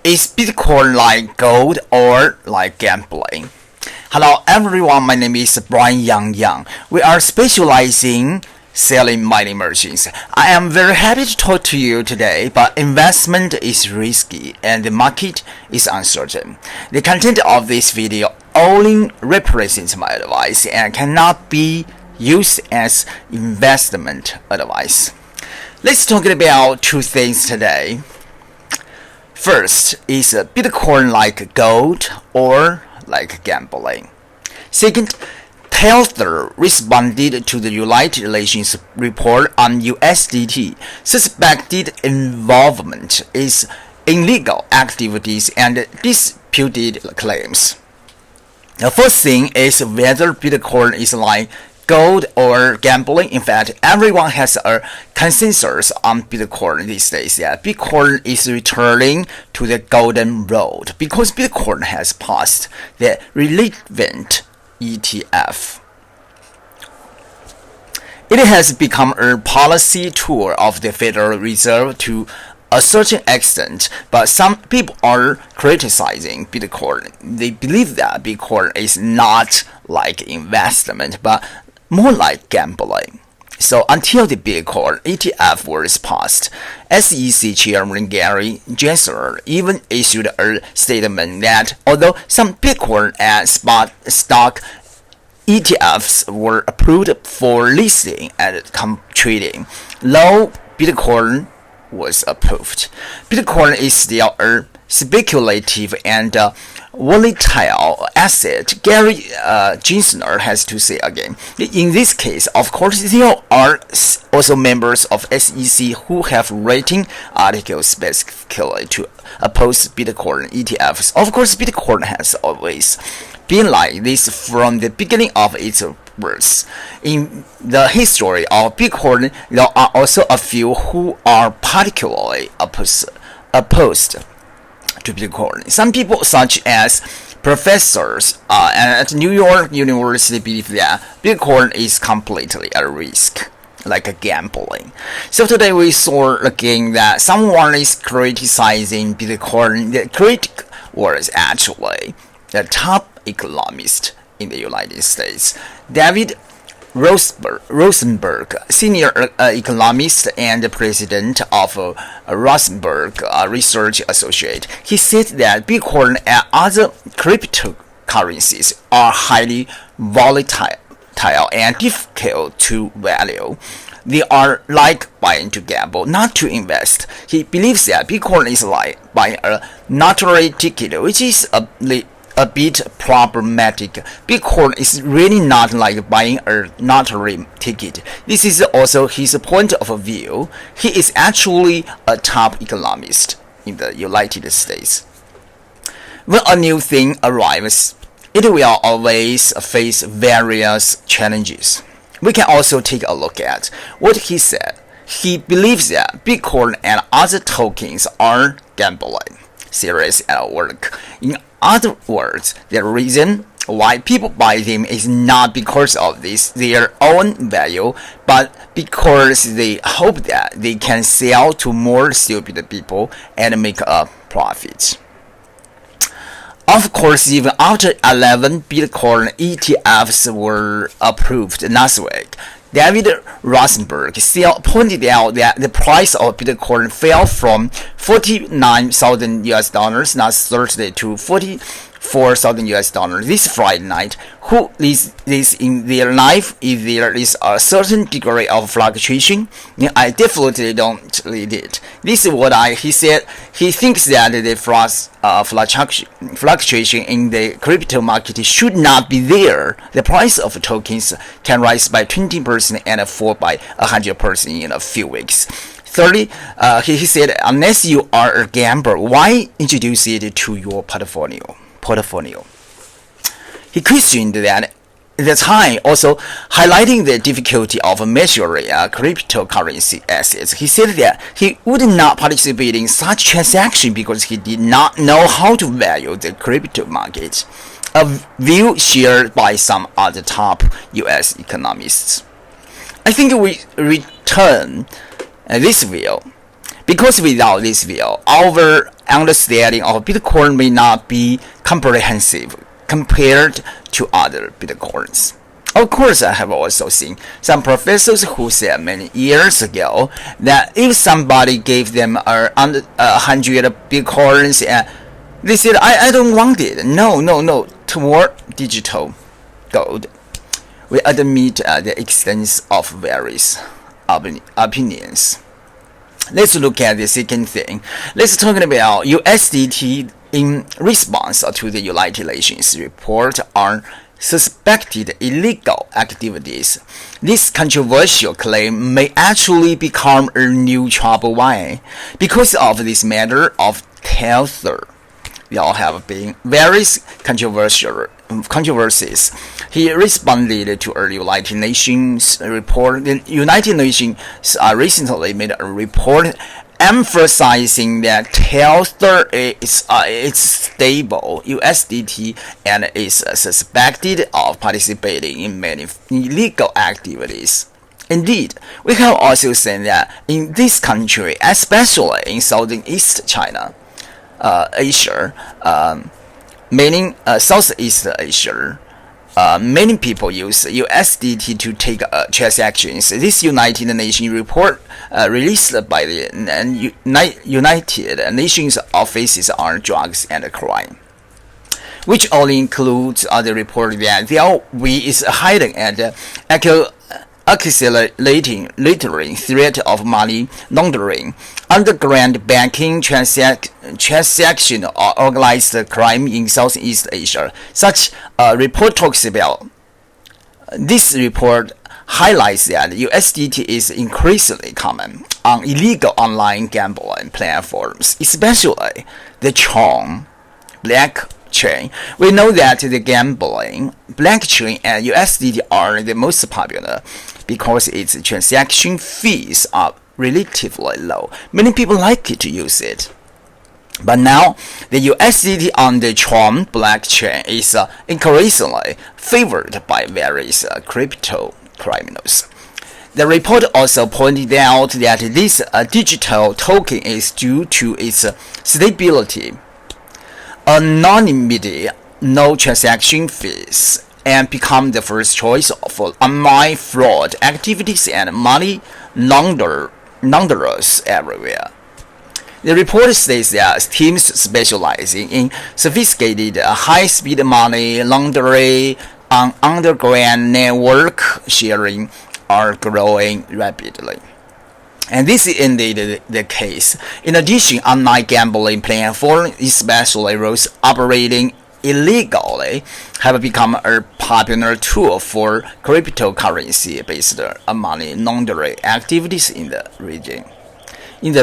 Is Bitcoin like gold or like gambling? Hello everyone, my name is Brian Yang. We are specializing selling mining machines. I am very happy to talk to you today, but investment is risky and the market is uncertain. The content of this video only represents my advice and cannot be used as investment advice. Let's talk about two things today. First, is Bitcoin like gold or like gambling? Second, Tether responded to the United Nations report on USDT, suspected involvement in illegal activities and disputed claims. The first thing is whether Bitcoin is like gold or gambling. In fact, everyone has a consensus on Bitcoin these days. Bitcoin is returning to the golden road because Bitcoin has passed the relevant ETF. It has become a policy tool of the Federal Reserve to a certain extent, but some people are criticizing Bitcoin. They believe that Bitcoin is not like investment, but more like gambling. So until the Bitcoin ETF was passed, SEC Chairman Gary Gensler even issued a statement that although some Bitcoin and spot stock ETFs were approved for listing and trading, no Bitcoin was approved. Bitcoin is still a speculative and volatile asset, Gary Gensler has to say again. In this case, of course, there are also members of SEC who have written articles specifically to oppose Bitcoin ETFs. Of course, Bitcoin has always been like this from the beginning of its birth. In the history of Bitcoin, there are also a few who are particularly opposed to Bitcoin. Some people, such as professors at New York University, believe that Bitcoin is completely a risk, like a gambling. So today we saw again that someone is criticizing Bitcoin. The critic was actually the top economist in the United States, David Rosenberg, senior economist and president of Rosenberg Research Associate. He said that Bitcoin and other cryptocurrencies are highly volatile and difficult to value. They are like buying to gamble, not to invest. He believes that Bitcoin is like buying a lottery ticket, which is a bit problematic. Bitcoin is really not like buying a lottery ticket. This is also his point of view. He is actually a top economist in the United States. When a new thing arrives, it will always face various challenges. We can also take a look at what he said. He believes that Bitcoin and other tokens are gambling, serious at work. In other words, the reason why people buy them is not because of their own value, but because they hope that they can sell to more stupid people and make a profit. Of course, even after 11 Bitcoin ETFs were approved last week, David Rosenberg still pointed out that the price of Bitcoin fell from $49,000 last Thursday to $44,000 this Friday night. Who is this in their life? If there is a certain degree of fluctuation, then I definitely don't lead it. This is what he said. He thinks that the fluctuation in the crypto market should not be there. The price of tokens can rise by 20% and fall by 100% in a few weeks. Thirdly, he said, unless you are a gambler, why introduce it to your portfolio? He questioned that at the time, also highlighting the difficulty of measuring cryptocurrency assets. He said that he would not participate in such transaction because he did not know how to value the crypto market, a view shared by some other top US economists. I think we return this view Because without this view, our understanding of Bitcoin may not be comprehensive compared to other Bitcoins. Of course, I have also seen some professors who said many years ago that if somebody gave them 100 Bitcoins and they said, I don't want it. No. Toward digital gold. We admit the extent of various opinions. Let's look at the second thing. Let's talk about USDT in response to the United Nations report on suspected illegal activities. This controversial claim may actually become a new trouble. Why? Because of this matter of Tether. There have been various controversies. He responded to a United Nations report. The United Nations recently made a report emphasizing that Tether is stable USDT and is suspected of participating in many illegal activities. Indeed, we have also seen that in this country, especially in Southeast China, Asia, meaning Southeast Asia, many people use USDT to take transactions. This United Nations report released by the United Nations Office on Drugs and Crime, which only includes the report that there is hiding and accelerating threat of money laundering, underground banking transaction, or organized crime in Southeast Asia. Such a report talks about. This report highlights that USDT is increasingly common on illegal online gambling platforms, especially the Tron blockchain. We know that the gambling blockchain and USDT are the most popular because its transaction fees are relatively low. Many people like to use it. But now, the USDT on the Tron blockchain is increasingly favored by various crypto criminals. The report also pointed out that this digital token is due to its stability, anonymity, no transaction fees, and become the first choice for online fraud activities and money launderers everywhere. The report says that teams specializing in sophisticated high-speed money laundering and underground network sharing are growing rapidly. And this is indeed the case. In addition, online gambling platforms, especially those operating illegally, have become a popular tool for cryptocurrency-based money laundering activities in the region. In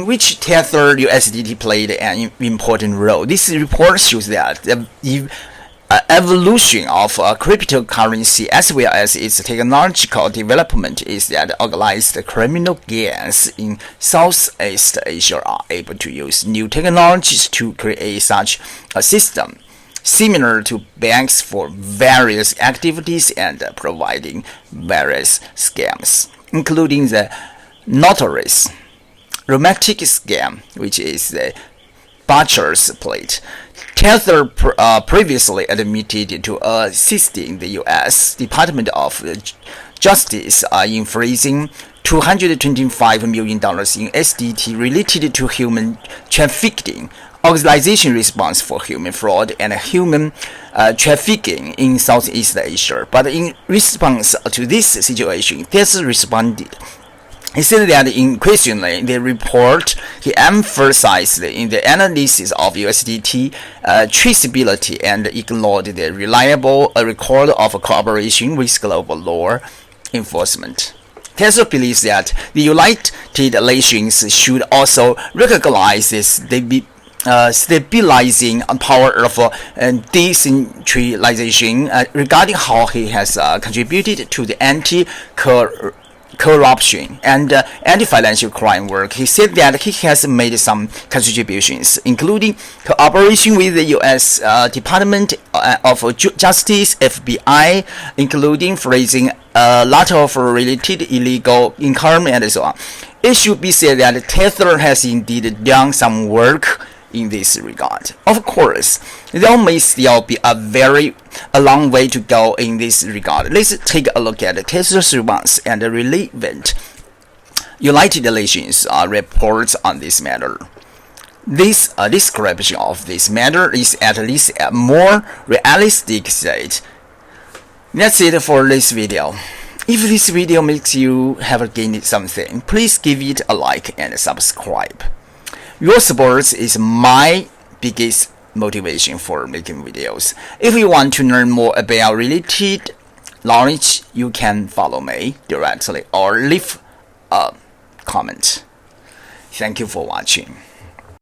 which Tether USDT played an important role. This report shows that the evolution of cryptocurrency as well as its technological development is that organized criminal gangs in Southeast Asia are able to use new technologies to create such a system, similar to banks for various activities and providing various scams, including the notorious romantic scam, which is the butcher's plate. Tether previously admitted to assisting the U.S. Department of Justice in freezing $225 million in USDT related to human trafficking, organization response for human fraud and human trafficking in Southeast Asia. But in response to this situation, Tether responded. He said that increasingly the report he emphasized in the analysis of USDT traceability and ignored the reliable record of cooperation with global law enforcement. Tether believes that the United Nations should also recognize this stabilizing power of decentralization regarding how he has contributed to the corruption and anti-financial crime work. He said that he has made some contributions, including cooperation with the U.S. Department of Justice (FBI), including freezing a lot of related illegal income and so on. It should be said that Tether has indeed done some work in this regard. Of course, there may still be a long way to go in this regard. Let's take a look at Tether's response and the relevant United Nations reports on this matter. This description of this matter is at least a more realistic state. That's it for this video. If this video makes you have gained something, please give it a like and subscribe. Your support is my biggest motivation for making videos. If you want to learn more about related knowledge, you can follow me directly or leave a comment. Thank you for watching.